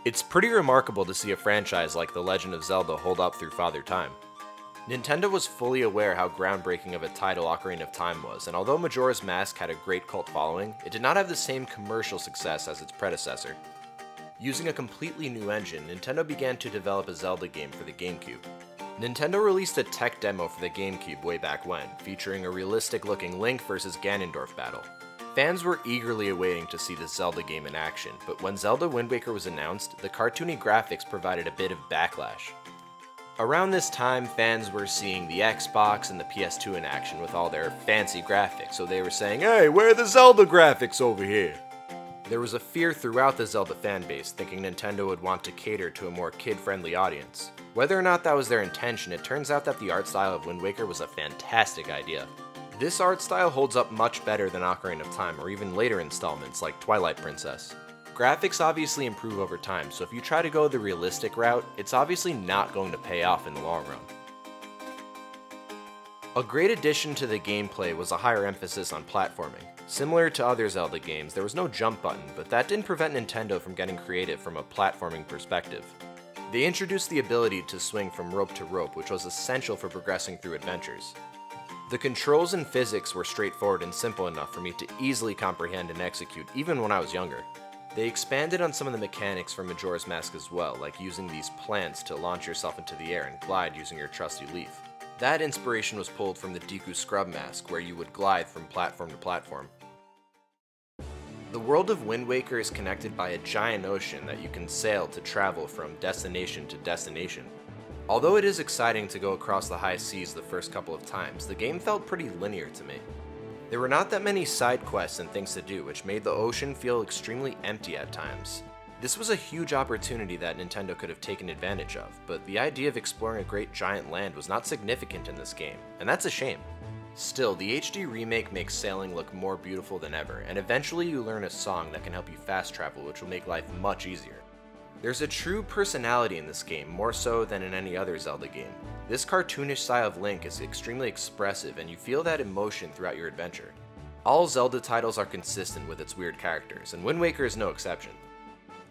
It's pretty remarkable to see a franchise like The Legend of Zelda hold up through Father Time. Nintendo was fully aware how groundbreaking of a title Ocarina of Time was, and although Majora's Mask had a great cult following, it did not have the same commercial success as its predecessor. Using a completely new engine, Nintendo began to develop a Zelda game for the GameCube. Nintendo released a tech demo for the GameCube way back when, featuring a realistic-looking Link vs. Ganondorf battle. Fans were eagerly awaiting to see this Zelda game in action, but when Zelda Wind Waker was announced, the cartoony graphics provided a bit of backlash. Around this time, fans were seeing the Xbox and the PS2 in action with all their fancy graphics, so they were saying, "Hey, where are the Zelda graphics over here?" There was a fear throughout the Zelda fanbase, thinking Nintendo would want to cater to a more kid-friendly audience. Whether or not that was their intention, it turns out that the art style of Wind Waker was a fantastic idea. This art style holds up much better than Ocarina of Time or even later installments like Twilight Princess. Graphics obviously improve over time, so if you try to go the realistic route, it's obviously not going to pay off in the long run. A great addition to the gameplay was a higher emphasis on platforming. Similar to other Zelda games, there was no jump button, but that didn't prevent Nintendo from getting creative from a platforming perspective. They introduced the ability to swing from rope to rope, which was essential for progressing through adventures. The controls and physics were straightforward and simple enough for me to easily comprehend and execute, even when I was younger. They expanded on some of the mechanics from Majora's Mask as well, like using these plants to launch yourself into the air and glide using your trusty leaf. That inspiration was pulled from the Deku Scrub Mask, where you would glide from platform to platform. The world of Wind Waker is connected by a giant ocean that you can sail to travel from destination to destination. Although it is exciting to go across the high seas the first couple of times, the game felt pretty linear to me. There were not that many side quests and things to do, which made the ocean feel extremely empty at times. This was a huge opportunity that Nintendo could have taken advantage of, but the idea of exploring a great giant land was not significant in this game, and that's a shame. Still, the HD remake makes sailing look more beautiful than ever, and eventually you learn a song that can help you fast travel, which will make life much easier. There's a true personality in this game, more so than in any other Zelda game. This cartoonish style of Link is extremely expressive, and you feel that emotion throughout your adventure. All Zelda titles are consistent with its weird characters, and Wind Waker is no exception.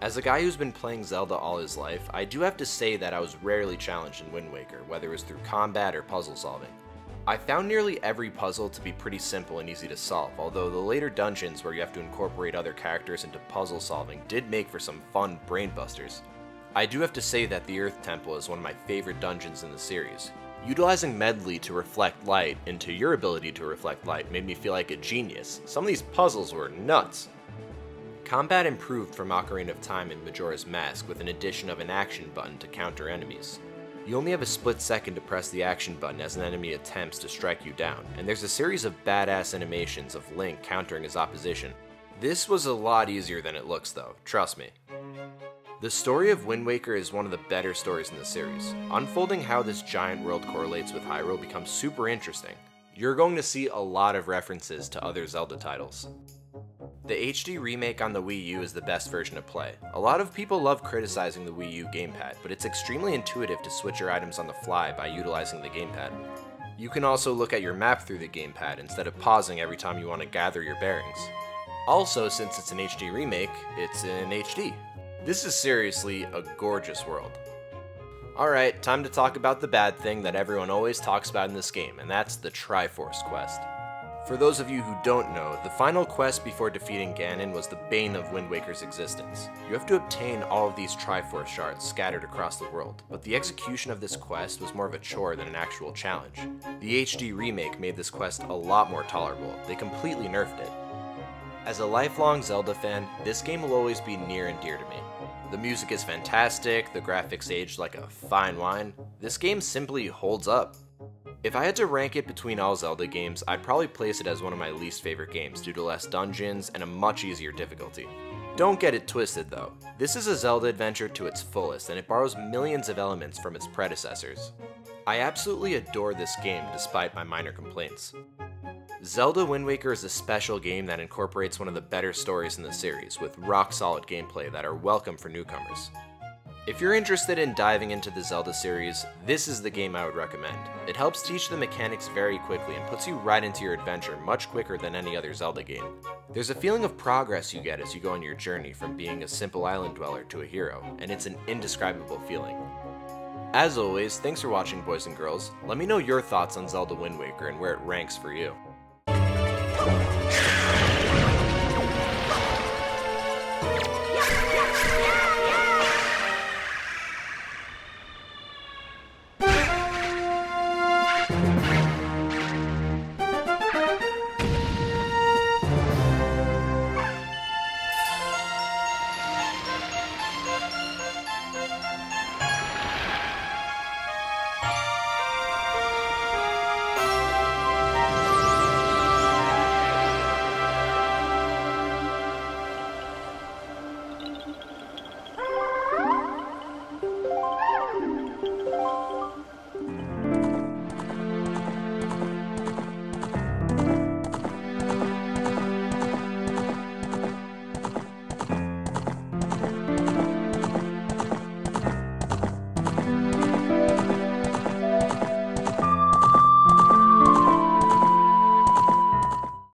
As a guy who's been playing Zelda all his life, I do have to say that I was rarely challenged in Wind Waker, whether it was through combat or puzzle solving. I found nearly every puzzle to be pretty simple and easy to solve, although the later dungeons where you have to incorporate other characters into puzzle solving did make for some fun brainbusters. I do have to say that the Earth Temple is one of my favorite dungeons in the series. Utilizing Medley to reflect light into your ability to reflect light made me feel like a genius. Some of these puzzles were nuts. Combat improved from Ocarina of Time and Majora's Mask with an addition of an action button to counter enemies. You only have a split second to press the action button as an enemy attempts to strike you down, and there's a series of badass animations of Link countering his opposition. This was a lot easier than it looks though, trust me. The story of Wind Waker is one of the better stories in the series. Unfolding how this giant world correlates with Hyrule becomes super interesting. You're going to see a lot of references to other Zelda titles. The HD remake on the Wii U is the best version to play. A lot of people love criticizing the Wii U gamepad, but it's extremely intuitive to switch your items on the fly by utilizing the gamepad. You can also look at your map through the gamepad instead of pausing every time you want to gather your bearings. Also, since it's an HD remake, it's in HD. This is seriously a gorgeous world. Alright, time to talk about the bad thing that everyone always talks about in this game, and that's the Triforce Quest. For those of you who don't know, the final quest before defeating Ganon was the bane of Wind Waker's existence. You have to obtain all of these Triforce shards scattered across the world, but the execution of this quest was more of a chore than an actual challenge. The HD remake made this quest a lot more tolerable. They completely nerfed it. As a lifelong Zelda fan, this game will always be near and dear to me. The music is fantastic, the graphics aged like a fine wine. This game simply holds up. If I had to rank it between all Zelda games, I'd probably place it as one of my least favorite games due to less dungeons and a much easier difficulty. Don't get it twisted though. This is a Zelda adventure to its fullest, and it borrows millions of elements from its predecessors. I absolutely adore this game despite my minor complaints. Zelda Wind Waker is a special game that incorporates one of the better stories in the series, with rock-solid gameplay that are welcome for newcomers. If you're interested in diving into the Zelda series, this is the game I would recommend. It helps teach the mechanics very quickly and puts you right into your adventure much quicker than any other Zelda game. There's a feeling of progress you get as you go on your journey from being a simple island dweller to a hero, and it's an indescribable feeling. As always, thanks for watching, boys and girls. Let me know your thoughts on Zelda Wind Waker and where it ranks for you.